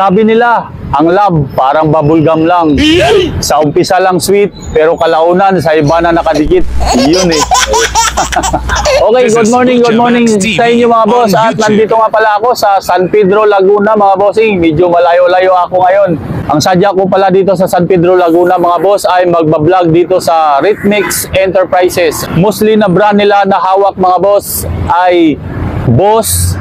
Sabi nila, ang love parang bubblegum lang. Sa umpisa lang sweet, pero kalaunan sa iba na nakadikit. Yun eh. Okay, good morning sa inyo mga boss. At nandito nga pala ako sa San Pedro, Laguna mga bossing. Medyo malayo-layo ako ngayon. Ang sadya ko pala dito sa San Pedro, Laguna mga boss ay magbablog dito sa Rhythmix Enterprises. Mostly na brand nila na hawak mga boss ay Boss,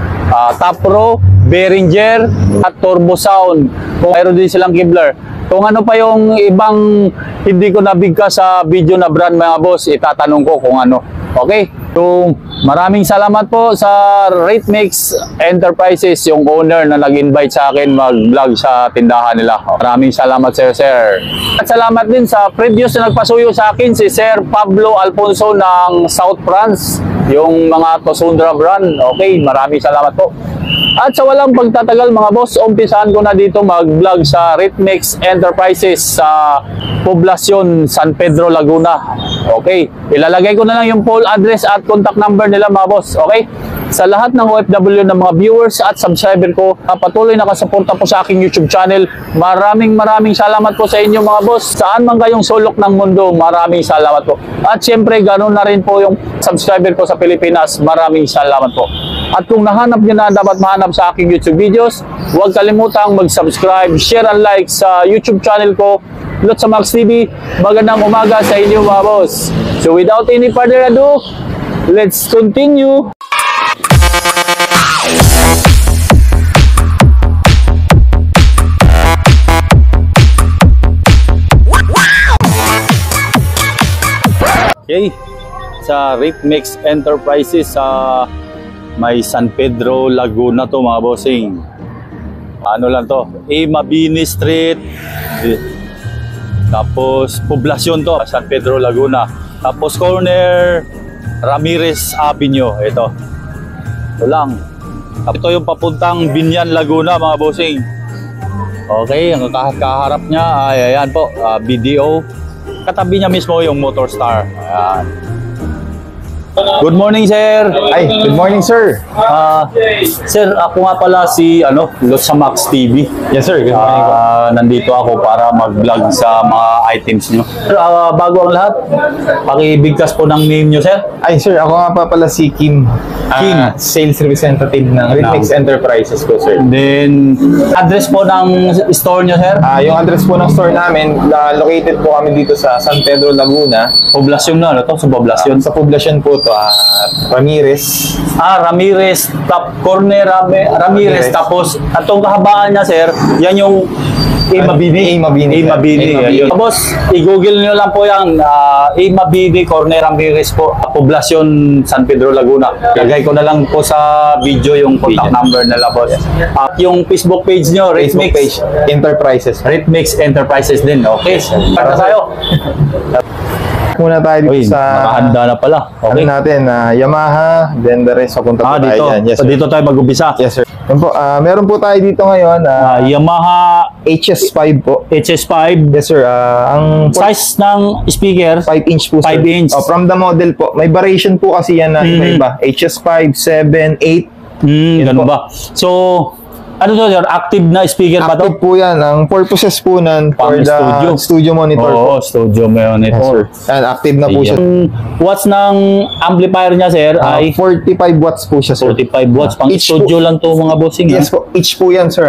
Tapro, Behringer at Turbo Sound. Kung mayroon din silang Kevlar. Kung ano pa yung ibang hindi ko nabigkas sa video na brand mga boss, itatanong ko kung ano. Okay? So, maraming salamat po sa Rhythmix Enterprises, yung owner na nag-invite sa akin mag-vlog sa tindahan nila. Maraming salamat sir. At salamat din sa previous na nagpasuyo sa akin, si Sir Pablo Alfonso ng South France, yung mga Tosundra brand. Okay, maraming salamat po. At sa walang pagtatagal mga boss, umpisahan ko na dito mag-vlog sa Rhythmix Enterprises sa Poblacion, San Pedro, Laguna. Okay, ilalagay ko na lang yung full address at contact number nila mga boss. Okay, sa lahat ng OFW ng mga viewers at subscriber ko, patuloy nakasuporta po sa aking YouTube channel. Maraming salamat po sa inyo mga boss. Saan man kayong sulok ng mundo, maraming salamat po. At syempre, ganoon na rin po yung subscriber ko sa Pilipinas. Maraming salamat po. At kung nahanap nyo na dapat mahanap sa aking YouTube videos, huwag kalimutang mag-subscribe, share and like sa YouTube channel ko, Lotsa Max TV. Magandang umaga sa inyo mga boss. So without any further ado, let's continue. Okay, sa Rhythmix Enterprises sa may San Pedro, Laguna to mga bossing. Ano lang to, Mabini Street, tapos Poblacion to, San Pedro, Laguna. Tapos corner Ramirez Avenue, ito lang. Ito yung papuntang Binyan, Laguna mga bossing. Okay, ang kaharap niya ay ayan po, BDO. Katabi niya mismo yung Motor Star. Ayan. Good morning, sir. Ay, good morning, sir. Sir, ako nga pala si Lotsa Max TV. Yes, sir. Good morning. Nandito ako para mag-vlog sa mga items niyo. Sir, bago ang lahat, pakibigkas po ng name niyo, sir. Ay, sir, ako nga pa pala si Kim. Kim, sales representative ng Rhythmix Enterprises ko, sir. Then, address po ng store niyo, sir? Yung address po ng store namin, located po kami dito sa San Pedro, Laguna. Poblacion na, ano to? Sa Poblacion? Sa Poblacion po to, Ramirez. Ramirez, top corner Ramirez. Tapos, atong kahabaan niya, sir, yan yung Mabini. Tapos, i-google nyo lang po yan, Mabini, corner Ramirez po, Poblacion, San Pedro, Laguna. Lagay ko na lang po sa video yung contact number nila, boss. Yung Facebook page nyo, Rhythmix Enterprises. Rhythmix Enterprises din, okay? Para tayo. Muna tayo dito sa nakahanda na pala. Okay. Natin, Yamaha, then the rest, papunta po tayo dyan. Yes, so, dito tayo mag-umpisa. Yes, sir. Po, meron po tayo dito ngayon, Yamaha HS5 po. HS5. Yes, sir. Ang size ng speaker, 5-inch po, sir. 5 inch. From the model po. May variation po kasi yan na iba. HS5, 7, 8. Ganun ba? So, ano to, sir? Active na speaker ba to? Active po yan. Ang purposes po nan for the studio monitor po. Studio monitor. Yes, sir. And active na po siya. Watts ng amplifier niya, sir, ay 45 watts po siya, sir. 45 watts. Pang Each studio lang to mga bossing. Yes po. Each po yan, sir.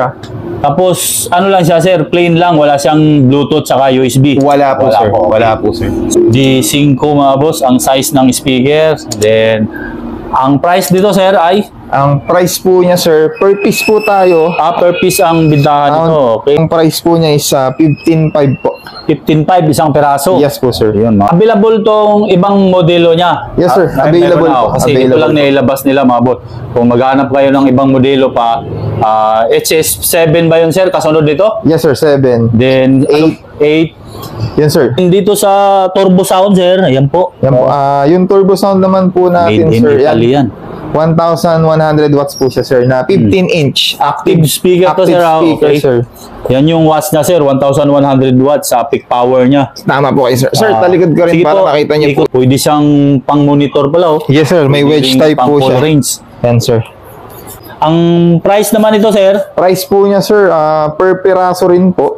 Tapos, ano lang siya, sir? Plain lang. Wala siyang Bluetooth saka USB. Wala po, sir. Wala po, sir. G5 mga boss, ang size ng speaker. Then, ang price dito, sir, ay? Ang price po niya, sir, per piece po tayo. Per piece ang bintahan nito. Okay. Ang price po niya is 15.5 po. 15.5 isang peraso. Yes po, sir. Yun, available tong ibang modelo niya. Yes, sir. Available po. Kasi ito lang nailabas nila, mga bot. Kung maghanap kayo ng ibang modelo pa, HS7 ba yun, sir? Kasunod dito? Yes, sir. 7. Then 8. Yes, sir. Dito sa Turbo Sound, sir. Ayan po. Yan po. Yung Turbo Sound naman po natin, made in sir. Italy yan. 1,100 watts po siya, sir, na 15-inch. Active speaker to, sir. Speaker, okay, sir. Yan yung watts niya, sir. 1,100 watts sa peak power niya. Tama po kayo, sir. Sir, talikod ko rin para makita niyo po. Pwede siyang pang-monitor pala, oh. Yes, sir. May wedge type po siya. Range. Yan, sir. Ang price naman ito, sir? Price po niya, sir, per piraso rin po,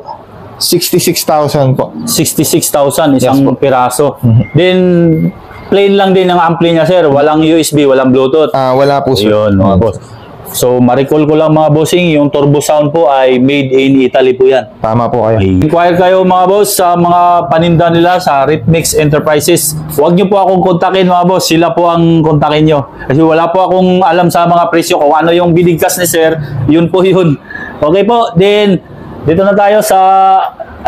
66,000 po. 66,000 isang Yes po. piraso. Then, plain lang din ang ampli niya, sir. Walang USB, walang Bluetooth. Wala po, sir. Yun, mga boss. So, ma-recall ko lang mga bossing, yung turbo sound po ay made in Italy po yan. Tama po kayo. Inquire kayo mga boss sa mga paninda nila sa Rhythmix Enterprises. Huwag nyo po akong kontakin mga boss, sila po ang kontakin nyo. Kasi wala po akong alam sa mga presyo kung ano yung binigkas ni sir, yun po yun. Okay po, then dito na tayo sa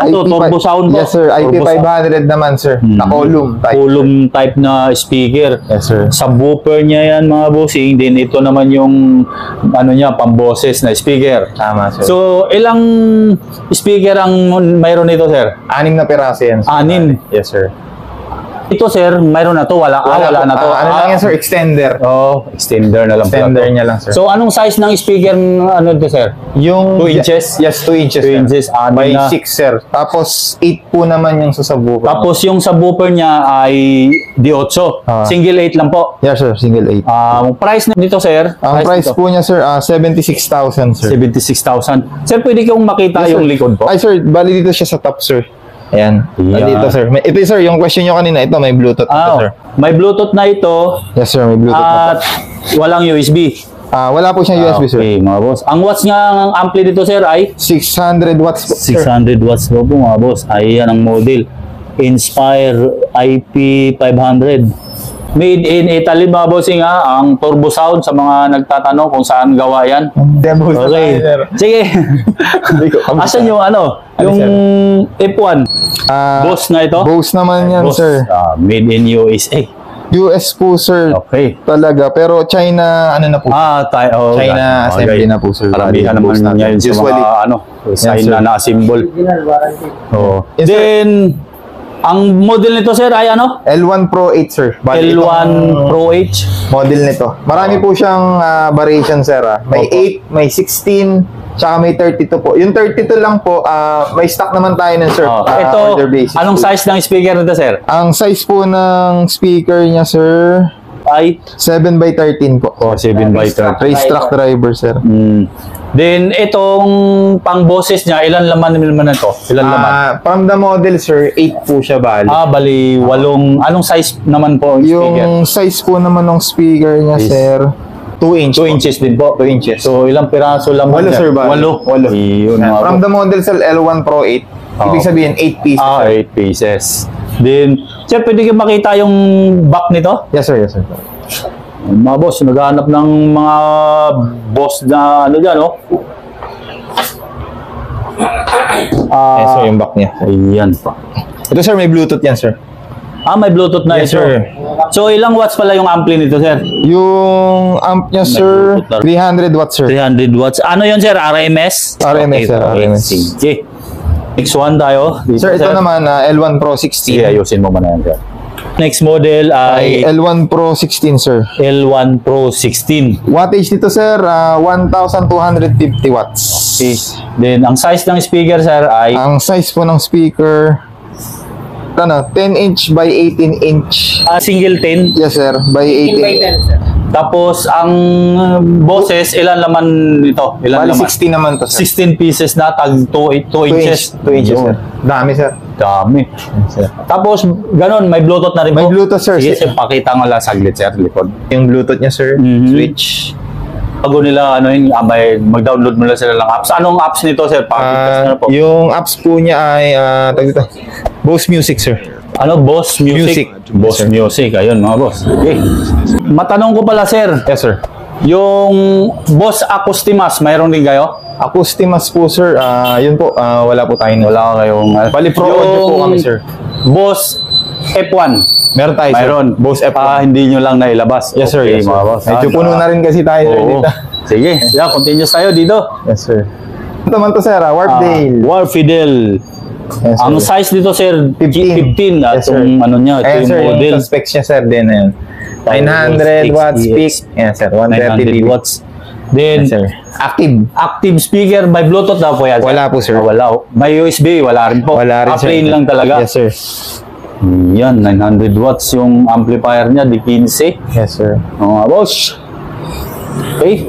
turbo sound po. Yes, sir. Turbo sound. IP500 naman, sir. Na column type. Column type na speaker. Yes, sir. Subwoofer niya yan mga bossing. Then ito naman yung ano niya, pamboses na speaker. Tama, sir. So, ilang speaker ang mayroon nito, sir? 6 na piraso yan, sir. 6. Yes, sir. Ito, sir, mayroon na to. Wala po. na to. Ano lang yan, sir? Extender. Oh, extender na lang pala Extender to. niya lang, sir. So, anong size ng speaker ano to, sir? Yung 2 inches? Yes, 2 inches. 2 sir. inches, By na. 6, sir. Tapos 8 po naman yung sa subwoofer. Tapos yung subwoofer niya ay D8. Single 8 lang po. Yes, sir. Single 8. Price nito, sir? Ang price nito? po niya, sir, 76,000, sir. 76,000. Sir, pwede kong makita Yes, sir. yung likod po? Ay, sir, bali dito siya sa top, sir. Ayan. Yeah. Dito, sir. Ito, sir, yung question nyo kanina, ito, may Bluetooth ito, sir. May Bluetooth na ito Yes, sir, may Bluetooth na at walang USB. wala po siyang USB, sir. Okay, mga boss. Ang watts nga ang ampli dito, sir, ay 600 watts po, sir. 600 watts po po, mga boss. Ayan ang model. Inspire IP500. Made in Italy, mga bossing, ha? Ang turbo sound sa mga nagtatanong kung saan gawa yan. Demo sa Okay. sir. Sige. Asan yung ano? Yung F1. Boss na ito? Boss naman yan, Boss, sir. made in USA. US po, sir. Okay. Talaga. Pero China, ano na po? China assembly na po, sir. Karamihan naman Boss natin. ngayon sa Usually. mga China sir. na symbol. Oh. Yes, sir. Then, ang model nito, sir, ay ano? L1 Pro 8, sir. Bali, L1 itong Pro H. model nito. Marami po siyang variation, sir. May Opo. 8, may 16, tsaka may 32 po. Yung 32 lang po, may stock naman tayo nun, sir. Ito, Order basis anong po. size ng speaker nito, sir? Ang size po ng speaker niya, sir, Ay, 7x13 po. 7x13. Racetrack driver, sir. Then, itong pang boses niya, ilan laman naman ito? Ilan laman? From the model, sir, 8 po siya bali. Bali, 8. Anong size naman po ang speaker? Yung size po naman ng speaker niya, Is- sir, 2 inch 2 inches din po. 2 inches. So, ilang piraso lang Walo, sir, bali. 8. Walo. Yun, mga From the model, sir, L1 Pro 8. Ibig sabihin, 8 pieces. sir. 8 pieces. Then, sir, pwede kayo makita yung back nito? Yes, sir, yes, sir. Mga boss, naghahanap ng mga boss na ano dyan, oh. Yes, sir, yung back niya. Ayan pa. Ito, sir, may Bluetooth yan, sir. May Bluetooth na Yes, ito. sir. So, ilang watts pala yung ampli nito, sir? Yung amp niya, sir, Bluetooth na. 300 watts, sir. 300 watts. Ano yun, sir? RMS? RMS, sir, RMS. Sige. Next one tayo. Dito, Sir, ito naman, L1 Pro 16. Sige, ayusin mo muna yan, sir. Next model ay L1 Pro 16, sir. L1 Pro 16. Wattage nito, sir, 1,250 watts. Okay. Then, ang size ng speaker, sir, ay Ang size po ng speaker, 10 inch by 18 inch. single 10. Yes, sir, by 18. Tapos, ang boses, ilan laman nito? Ilan Bali, laman? 60 naman to, sir. 16 pieces na, tag 2 inches. 2 inches, sir. Yun. Dami, sir. Dami. Sir. Tapos, ganun, may Bluetooth na rin May po. Bluetooth, sir. Sige, sir, pakita nga lang saglit, sir, likod. Yung Bluetooth niya, sir. Mhm. Switch. Bago nila, mag-download muna sila ng apps. Anong apps nito, sir? Pakita na po. Yung apps po niya ay, Bose Music, sir. Ano, Boss Music? Music. Boss Yes, sir. Music. Ayun, mga boss. Okay. Matanong ko pala, sir. Yes, sir. Yung Boss Acoustimas, mayroon din kayo? Acoustimas po, sir. Yun po, wala po tayo. Wala kayong... Bali, pro audio po kami, sir. Boss F1. Meron tayo, sir. Mayroon. Bose F1. Hindi nyo lang nailabas. Yes, sir. Okay, Yes, sir. mga boss. Medyo puno na rin kasi tayo, sir, Oo. dito. Sige. Yeah, continuous tayo dito. Yes, sir. Ito man to, sir. Warpdale. Warfidel. Yes, sir. Ang size dito, sir, 15. At Yes, sir. yung ano niya, ito Ayan, yung sir, model. yung specs niya, sir, din. Ayan. 900 watts peak. Ayan, sir. 130 900 dB. watts. Then, Yes, sir. active speaker, may Bluetooth na po yan, sir? Wala po, sir. Wala. May USB, wala rin po. Wala rin, sir. Plain lang talaga. Yes, sir. Yan, 900 watts yung amplifier niya, di 15. Yes, sir. Mga boss. Okay.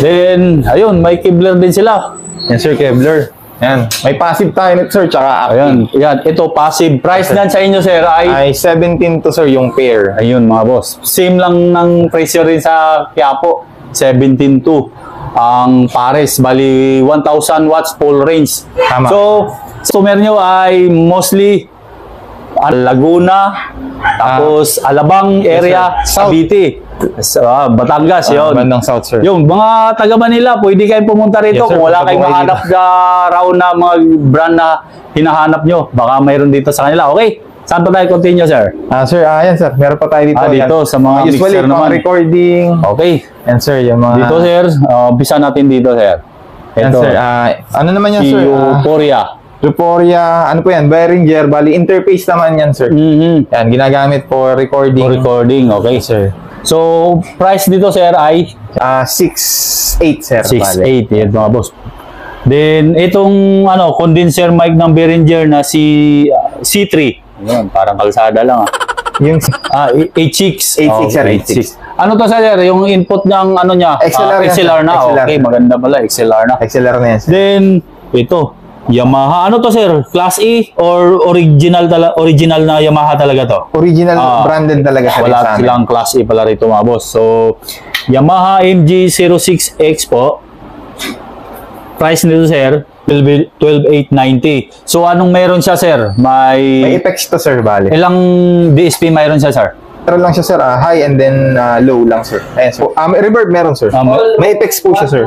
Then, ayun, may Kevlar din sila. Yan sir, Kevlar. Yan. May passive tayo nito sir, tsaka Ayan, yan. Ito, passive. Price nan sa inyo, sir, ay... ay 17 to sir yung pair. Ayun, mga boss. Same lang ng presyo rin sa Quiapo. 17.2 ang pares. Bali, 1,000 watts full range. Tama. So, customer nyo ay mostly Laguna, tapos Alabang area, Yes, sir. Cavite, Batangas, yun. Bandang South sir. Yung mga taga Manila, pwede kayong pumunta rito Yes, sir. kung wala Punta kayong po kayo mahanap na raw na mga brand na hinahanap nyo. Baka mayroon dito sa kanila. Okay, saan pa tayo continue, sir? Sir, yan sir. Meron pa tayo dito. Dito, yan. sa mga Usually, mixer naman. recording. Okay, Yan sir, yung mga... dito, sir. Umpisa natin dito, sir. Yan Ito, sir. Ano naman yan si sir? Euphoria. Euphoria, ano po yan? Behringer, bali interface naman yan sir. Yan, ginagamit for recording. For recording, okay, sir. So, price dito, sir, ay 6.8 sir. 6.8, yan mga boss. Then, itong condenser mic ng Behringer na si C3. Yan, parang kalsada lang Yung 8.6. 8.6 sir, 8.6. Ano to, sir? Yung input ng niya? XLR yan, XLR na. XLR. Okay, maganda pala, XLR na. XLR na yan sir. Then, ito, Yamaha. Ano to, sir? Class E or original na Yamaha talaga to? Original branded talaga sir. Wala sa amin. silang Class E pala rito, mga boss. So, Yamaha MG-06X po. Price nito, sir, 12,890. So, anong meron siya, sir? May Apex to sir, bali. Ilang DSP mayroon siya, sir? Meron lang siya sir, high and then low lang sir. Ayan sir. Reverb meron sir. May Apex po siya sir.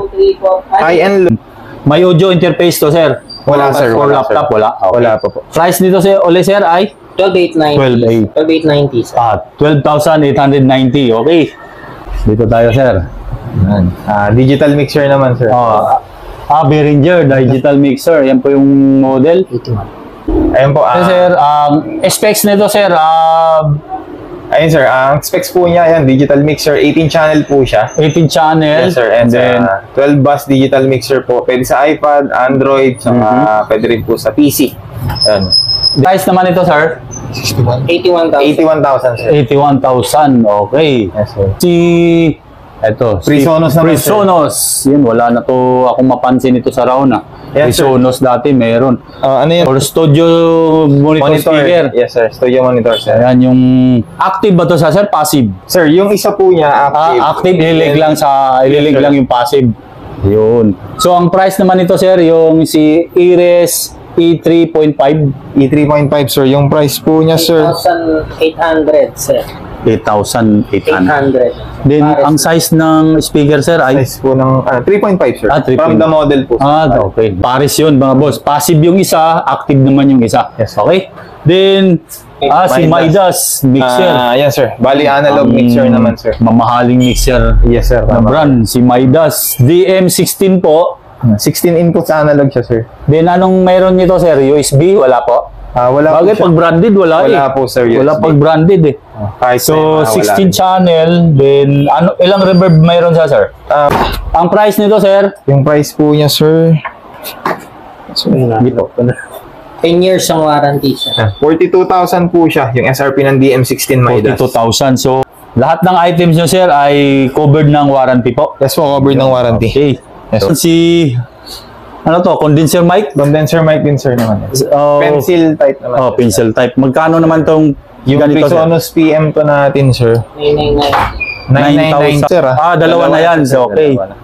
High and low. May audio interface to, sir? Wala, sir. For Wala, laptop, sir. wala? Okay. Wala pa po. Price nito, sir, sir, ay? 12,890. 12,890, sir. 12,890. Okay. Dito tayo, sir. Digital mixer naman sir. Behringer digital mixer. Yan po yung model. 81. Ayun po. Sir, specs nito, sir, Ayun sir, ang specs po niya, yan, digital mixer, 18 channel po siya. 18 channel. Yes sir, and then, 12 bus digital mixer po. Pwede sa iPad, Android, saka pwede rin po sa PC. Yan. price naman ito, sir? 81,000. 81,000 sir. 81,000. Okay. Yes sir. Ito, Presonus naman, sir. Presonus. Yun, wala na to akong mapansin ito sa Rauna. Yes, sir. Presonus dati meron. Ano yan? Or studio monitor speaker. Yes sir, studio monitor sir. Ayan yung active ba to sa sir? Passive? Sir, yung isa po niya active. Active, ililig sir. lang yung passive. Yun. So, ang price naman nito, sir, yung si Iris E3.5. E3.5 sir, yung price po niya sir. 8,800, sir. 8,800. 800. Then, ang size ng speaker, sir, ay... Size po ng 3.5 sir. 3.5. From the model po. Okay. Pares yun, mga boss. Passive yung isa, active naman yung isa. Yes. Okay? Then, si Midas mixer. Yan sir. Bali analog mixer naman sir. Mamahaling mixer Yes sir. na brand. Si Midas DM16 po. 16 inputs analog siya sir. Then, anong mayroon nito, sir? USB? Wala po? Wala Bagay, po siya. pag branded, wala po sir. Wala USB. pag branded eh. Kahit So, wala 16 rin. channel. Then, ilang reverb mayroon siya, sir? Ang price nito, sir? Yung price po niya sir. Dito. 10 years ang warranty, sir. 42,000 po siya. Yung SRP ng DM16 Midas. 42,000. So, lahat ng items nyo, sir, ay covered ng warranty po. Yes po, covered ng warranty. Okay. Yes. Si, condenser mic? Condenser mic din sir naman. Pencil type naman. Pencil type. Magkano naman tong Yung ganito, sir? Presonus PM to natin sir. 999. 999 sir. Dalawa na yan. sir, Okay. dalawa na.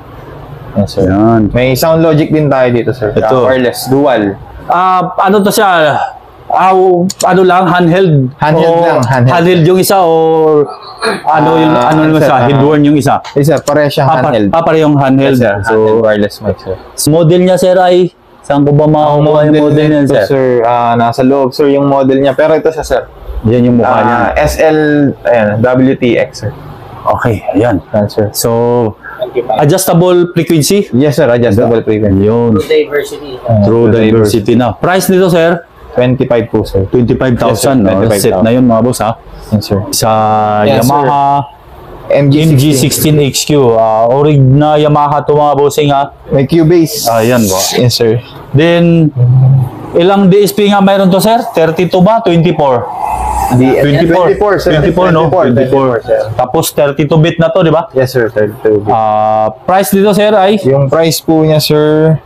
Yes sir. Yan. May sound logic din tayo dito sir. Ito. Wireless, dual. Ano to siya? Handheld? Handheld lang, handheld. Handheld yung isa or yung sir, isa? Headworn yung isa? Yes sir, pareha siyang handheld. Parehong handheld. Yes sir, So, handheld wireless mic sir. model niya, sir, ay saan ko ba makakuha yung model niyan, nito, sir? nasa loob sir yung model niya. Pero ito siya sir. Yan yung mukha niya. SL, WTX sir. Okay, ayan. Yan sir. So, adjustable frequency? Yes sir, adjustable frequency. Yun. Diversity. True diversity na. Price nito, sir? 25 po sir. 25,000. Yes, sir, no? 25,000. Set na yun, mga boss, ha? Yes sir. Sa Yes, Yamaha MG16. MG16HQ. Orig na Yamaha to, mga bossing, ha? May Cubase. Yan po. Yes sir. Then, ilang DSP nga mayroon to, sir? 32 ba? 24? 24, sir. 24, no? 24, sir. Tapos 32-bit na to, di ba? Yes, sir. 32. Price dito, sir, ay Yung price po niya, sir,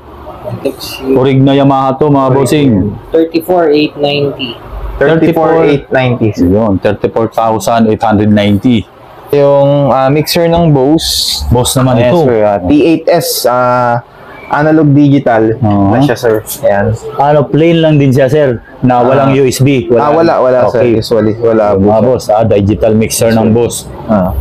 Orig na Yamaha to, mga bossing. 34,890. 34,890, sir. Yun, 34,890. Yung mixer ng Bose. Boss naman Yes, ito. sir. T8S, analog digital na siya, sir. Ayan. Ano, plain lang din siya, sir, na walang USB. Wala, Okay. sir. Usually, wala. Mga boss, digital mixer ng boss. Ah.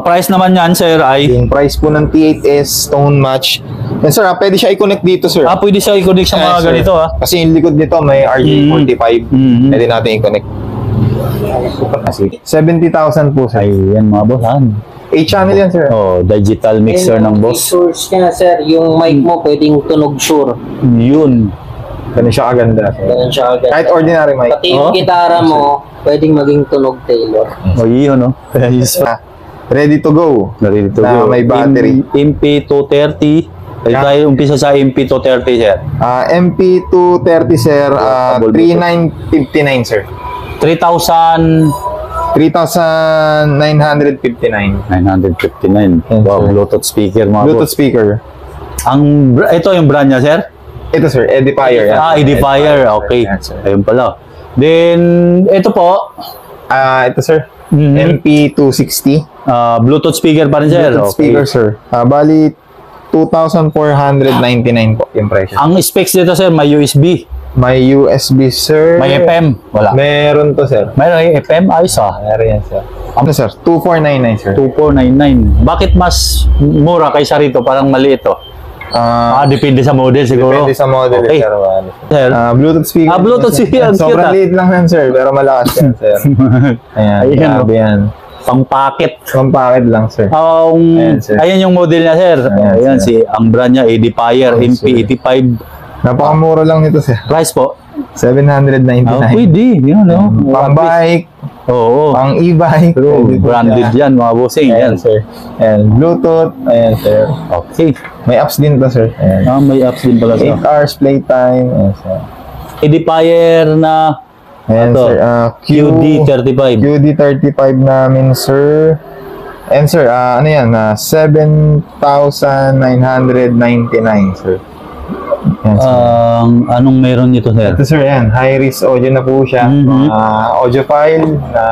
Price naman yan, sir, ay Yung price po ng T8S Stone Match. Yan, sir, pwede siya i-connect dito, sir. pwede siya i-connect sa mga Yes, sir. ganito, Kasi yung likod nito may RJ45. Pwede natin i-connect. 70,000 po, sir. Ayan, mga boss, 8 channel yan, sir. digital mixer ng boss. Features niya, sir. Yung mic mo pwedeng tunog sure. Yun. Ganun siya kaganda. Ganun siya agad. Kahit ordinary mic. Pati yung gitara mo, pwedeng maging tunog Taylor. Yun, no? Ready to go. Narito Na may battery. MP230. Tayo umpisa sa MP230, sir. MP230, sir. 3,959, sir. 3,959. 3,959. Wow, sir. Bluetooth speaker, mga Bluetooth boss. speaker. Ito yung brand niya, sir? Ito, sir. Edifier. yan. Edifier. Okay. Yan, sir. Ayun pala. Then, ito po, Ito, sir. MP260. Bluetooth speaker pa rin, sir. Bluetooth speaker, sir. Bali, 2,499 po yung price. Ang specs dito, sir, may USB. May USB, sir. May FM. Wala. Meron to, sir. Mayroon yung FM. Ayos, Meron yan, sir. Ano, sir? 2,499, sir. 2499. Bakit mas mura kaysa rito? Parang mali ito. Depende sa model siguro. Depende sa model, Okay. sir. Sir, Bluetooth speaker. Bluetooth speaker. Sobrang liit lang yan, sir. Pero malakas yan, sir. Ayan, Ayan, grabe yan. pang-packet. Pampakit lang, sir. Ayan, sir. Ayan yung model niya, sir. Ayan, sir. ang brand niya, Edifier Ayan, sir. MP85. Napakamura lang nito, sir. Price po? 799. Pwede. Yun, no? Pang-bike, Oo. pang e-bike. Pero pwede po branded siya. yan, mga bossing. Ayan, Yan. sir. Ayan, Bluetooth. Ayan, sir. Okay. May apps din to, sir. Ayan. May apps din pala 8 siya. hours playtime. Ayan, sir. Edifier na Ayan, Ito, sir. QD35. QD35 namin, sir. And sir, ano yan? 7,999, sir. Yan, sir. Anong meron nito, sir? Ito, sir, yan. High-res audio na po siya. Audio file na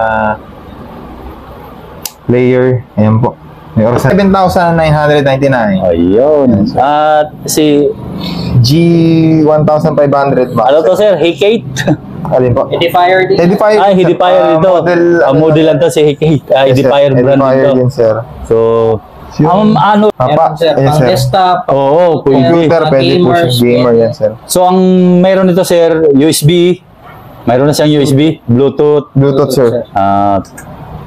player. Ayan po. May oras na 7,999. Ayun. At si, G1,500 ba? ano to, sir? Hikate? Alin po? Edifier din. Edifier. Edifier dito. Model lang to si Hikate. Edifier brand Edifier dito. din, sir. So, ano? Meron, sir. Ayan, Pang sir. desktop. Oo, pwede. Computer, Mga pwede po gamers, siya. Gamer yan, sir. So, ang meron nito, sir, USB. Mayroon na siyang USB, Bluetooth, Bluetooth, sir.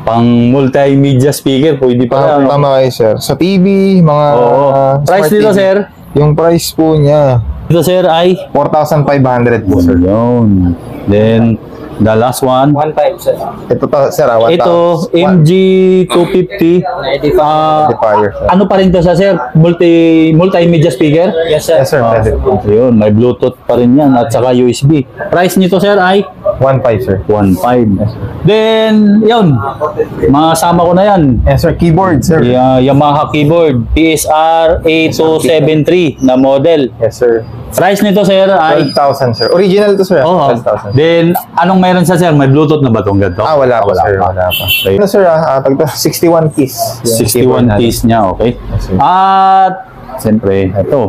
pang multimedia speaker, pwede pa. Tama kayo, sir. Sa TV, mga... Oo. Price smart nito, TV. sir? Yung price po niya, Dito, sir, ay 4,500 po, sir. yun. Then, the last one. 1.5, sir. Ito, sir, 1,000. Ito, MG250. Edifier, sir. Ano pa rin to sa sir? Multimedia speaker? Yes, sir. Yes, sir. Pwede po. Yun, may Bluetooth pa rin yan at saka USB. Price nito, sir, ay 1,500, sir. 1.5. Then, yun. Masama ko na yan. Yes, sir. Keyboard, sir. Yamaha keyboard PSR 8273 na model. Yes, sir. Price nito, sir, ay 12,000, sir. Original to, sir. Oh, 12,000. then anong meron sa sir? May Bluetooth na ba itong ganito? Wala pa, sir. Wala pa. Okay. Ano, sir, pag 61 keys. Yung keyboard 61 natin. keys niya, okay? Yes, sir. At siyempre, ito.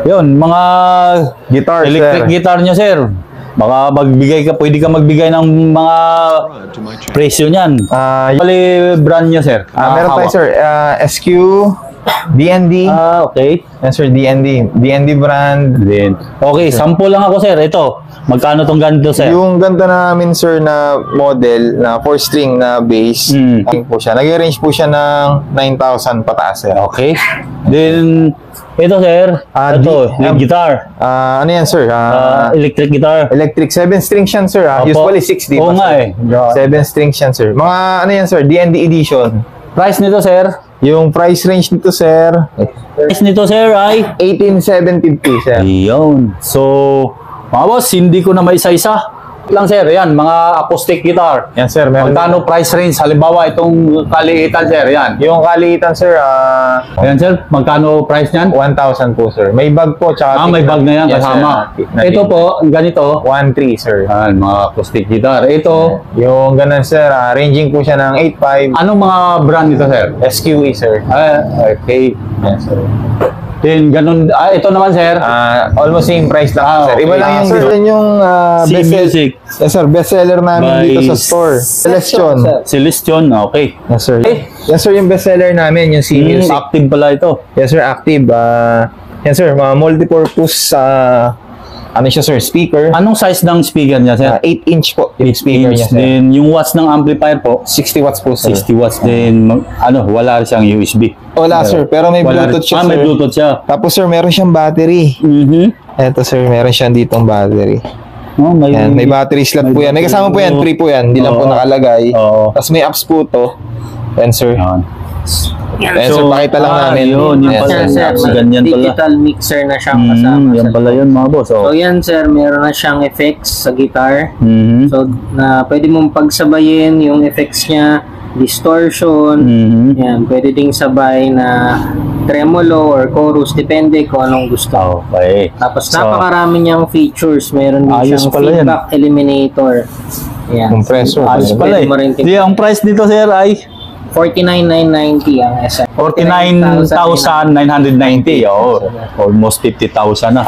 Yun, mga Guitar, electric sir. guitar niyo, sir. Baka pwede ka magbigay ng mga presyo niyan. Bali brand niyo, sir. Meron tayo, sir. SQ, DND. Okay. Yes, sir. DND brand. Then, okay, sample lang ako, sir. Ito, magkano tong ganito, sir? Yung ganda namin, sir, na model na 4-string na bass, po siya. Nag-range po siya ng 9,000 pataas, sir. Okay. Then, ito, sir. Ito, lead guitar. Ano yan, sir? Electric guitar. Electric 7-string yan, sir. Opo. Usually 6, di ba, Oo nga, sir? eh. 7-string yan, sir. Mga ano yan, sir? DND edition. Price nito, sir? Yung price range nito, sir, Price nito, sir, ay 18,750, sir. Ayun. So, mga boss, hindi ko na maisa-isa. Lang sir, yan, mga acoustic guitar. Yan sir, meron. Magkano price range? Halimbawa, itong kaliitan sir, yan. Yung kaliitan sir, Ayan sir, magkano price niyan? 1,000 po sir. May bag po, tsaka... May bag na yan Yes, kasama. sir. Ito po, ganito. 1,300 sir. Yan, mga acoustic guitar. Ito, Yung ganun sir, ranging po siya ng 8,500. anong mga brand nito sir? SQE sir. Okay. Yes sir. Then, ganun, ito naman sir. Almost same price lang sir. Okay. Iba lang yung Sir, sir, yung C Music. Yes sir, bestseller namin By dito sa store. Celestion. sir. Celestion, okay. Yes sir. Eh. Yes sir, yung bestseller namin, yung C Music. Active pala ito. Yes sir, active. Yes sir, multi-purpose ano siya sir, speaker. Anong size ng speaker niya sir? 8-inch po yung speaker niya sir. Then, yung watts ng amplifier po, 60 watts po sir. 60 watts. Then, wala rin siyang USB. Wala sir, pero may Wala Bluetooth rin. siya sir. May Bluetooth siya. Tapos sir, meron siyang battery. Eto sir, meron siyang ditong battery. Oh, Yan, may battery slot po yan. May kasama po yan, free po yan. Hindi lang po Oo. nakalagay. Oo. Tapos may apps po to. Yan sir. Yan. Yan sir, pakita lang namin. Yun, yung Yan, pala. Sir, sir, may Ganyan pala. digital mixer na siyang kasama. Yan sa pala yun mga boss. So Oh. yan sir, meron na siyang effects sa guitar. Mhm. So na pwede mong pagsabayin yung effects niya, distortion. Mhm. Yan, pwede ding sabay na tremolo or chorus, depende kung anong gusto. Okay. Tapos So, napakarami niyang features. Meron din ayos siyang pala yan. feedback eliminator. Yan. Compressor. ayos pala Pwede mo rin eh. Di, ang price dito sir ay 49,990 ang SM. 49,990. Oh, almost 50,000 na.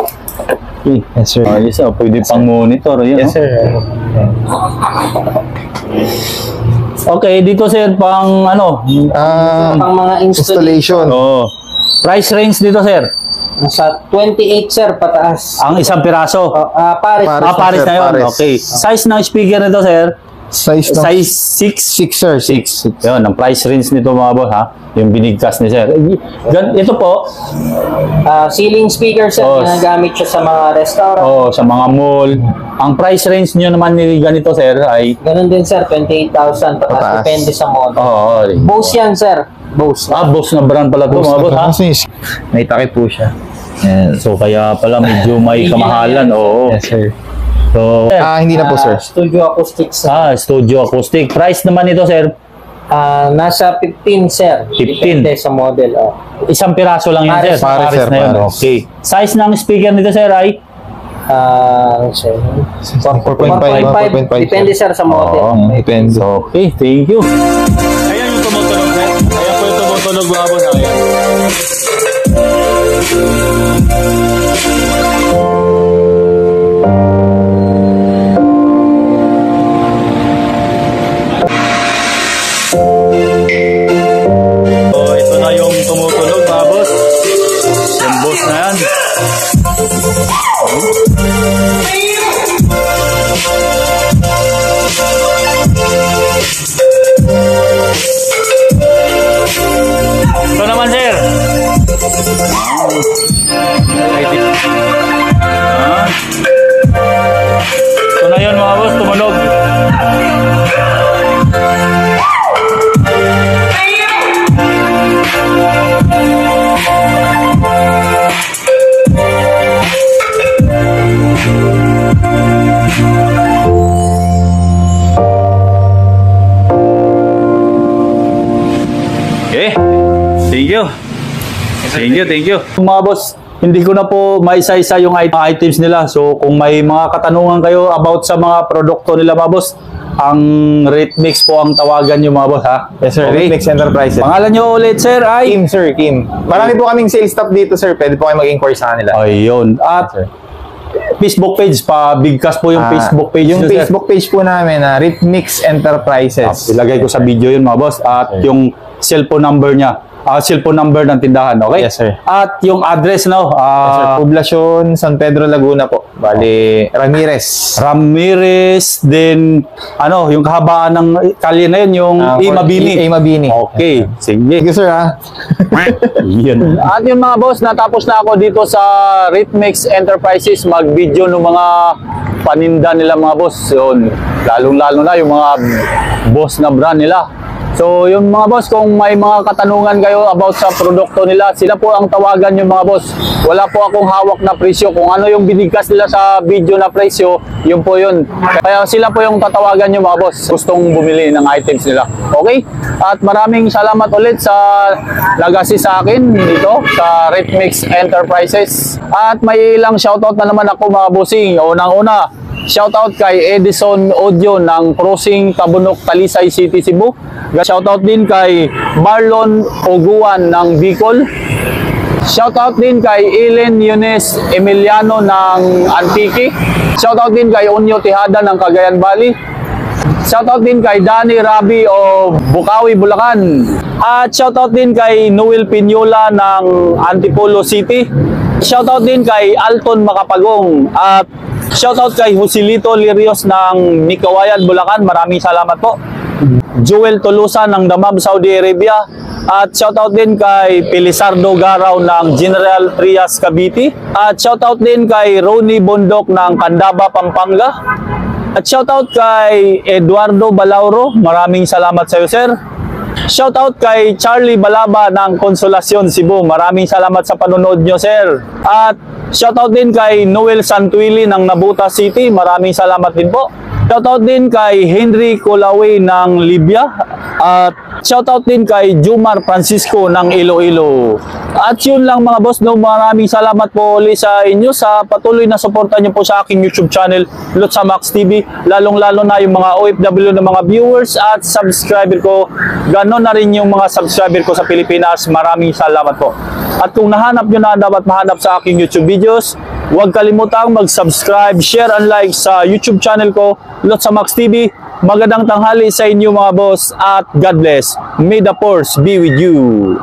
Okay. Yes sir. Ayos pwede pang monitor. Yun, Yes sir. Okay, dito sir, pang Pang mga installation. Installation. Oh. Price range dito sir, Nasa 28 sir pataas. ang isang piraso. Paris. Paris. Paris sir, na yun. Paris. Okay. Size ng speaker nito sir, Size ng size 6. 6 sir. 6. Yun, ang price range nito mga boss ha. Yung binigkas ni sir. Ito po, Ceiling speaker sir, Oh. ginagamit siya sa mga restaurant. sa mga mall. Ang price range nyo naman ni ganito sir ay, Ganun din sir, 28,000 pataas. Pataas. Depende sa model. Bose. Bose yan sir. Bose. Bose na brand pala ito mga boss ha. May takip po siya. Yan. So kaya pala medyo may kamahalan. Oo. Yes sir. So, Hindi na po sir. Studio acoustics. studio acoustic. Price naman ito sir, Nasa 15 sir. 15. Depende sa model. isang piraso lang yun sir. Pares, sir, na yun. pares. Okay. Size ng speaker nito sir ay, Sir, 4.5. 4.5. Depende sir sa model. Oo. Depende. Okay, thank you. Ayan yung tumutunog sir. Ayan po yung tumutunog mga boss. Ayan. So, ito na yung tumutunog mga boss. Yung boss na yan. Ito naman sir. Ito na yun mga boss, tumunog. Okay. Thank you. Thank you. Mga boss, hindi ko na po maisa-isa yung items nila. So, kung may mga katanungan kayo about sa mga produkto nila mga boss, ang rate mix po ang tawagan nyo mga boss ha. Yes sir. Okay. Next Enterprises. Pangalan nyo ulit sir ay? Kim sir, Kim. Marami po kaming sales staff dito sir. Pwede po kayo mag-inquire sa kanila. Ayun. At Sir. Facebook page pa, bigkas po yung Facebook page Yung nyo, sir. Facebook page po namin, Rhythmix Enterprises. Ilagay ko sa video yun mga boss. At yung cellphone number niya. Cellphone number ng tindahan, okay? Yes, sir. At yung address no, Yes, sir. Poblacion, San Pedro, Laguna po. Bali, Ramirez. Ramirez, then yung kahabaan ng kalye na yun, yung Imabini. Imabini. Okay, sige. Thank you sir ha. Yun. At yung mga boss, natapos na ako dito sa Rhythmix Enterprises mag-video ng mga paninda nila mga boss. Yun. Lalong-lalo na yung mga boss na brand nila. So yung mga boss, kung may mga katanungan kayo about sa produkto nila, sila po ang tawagan yung mga boss. Wala po akong hawak na presyo. Kung ano yung binigkas nila sa video na presyo, yun po yun. Kaya sila po yung tatawagan yung mga boss gustong bumili ng items nila. Okay? At maraming salamat ulit sa nag-assist sa akin dito sa Ritmix Enterprises. At may ilang shoutout na naman ako mga bossing. Unang-una, shoutout kay Edison Audio ng Crossing Tabunok, Talisay City, Cebu. Shoutout din kay Marlon Oguan ng Bicol. Shoutout din kay Ellen Yunes Emiliano ng Antique. Shoutout din kay Onyo Tejada ng Cagayan Valley. Shoutout din kay Danny Rabi o Bukawi, Bulacan. At shoutout din kay Noel Piñola ng Antipolo City. Shoutout din kay Alton Makapagong. At shoutout kay Joselito Lirios ng Mikawayan, Bulacan. Maraming salamat po. Joel Tolosa ng Damam, Saudi Arabia. At shoutout din kay Pilisardo Garaw ng General Trias, Cavite. At shoutout din kay Ronnie Bondok ng Candaba, Pampanga. At shoutout kay Eduardo Balauro. Maraming salamat sa iyo, sir. Shoutout kay Charlie Balaba ng Consolacion, Cebu. Maraming salamat sa panonood nyo, sir. At shoutout din kay Noel Santuili ng Nabuta City. Maraming salamat din po. Shoutout din kay Henry Colawe ng Libya. At shoutout din kay Jumar Francisco ng Iloilo. At yun lang mga boss, no, maraming salamat po ulit sa inyo sa patuloy na suporta nyo po sa aking YouTube channel, Lotsa Max TV. Lalong-lalo na yung mga OFW na mga viewers at subscriber ko. Ganon na rin yung mga subscriber ko sa Pilipinas. Maraming salamat po. At kung nahanap nyo na dapat mahanap sa aking YouTube videos, huwag kalimutang mag-subscribe, share, and like sa YouTube channel ko, Lotsa Max TV. Magandang tanghali sa inyo mga boss at God bless. May the force be with you.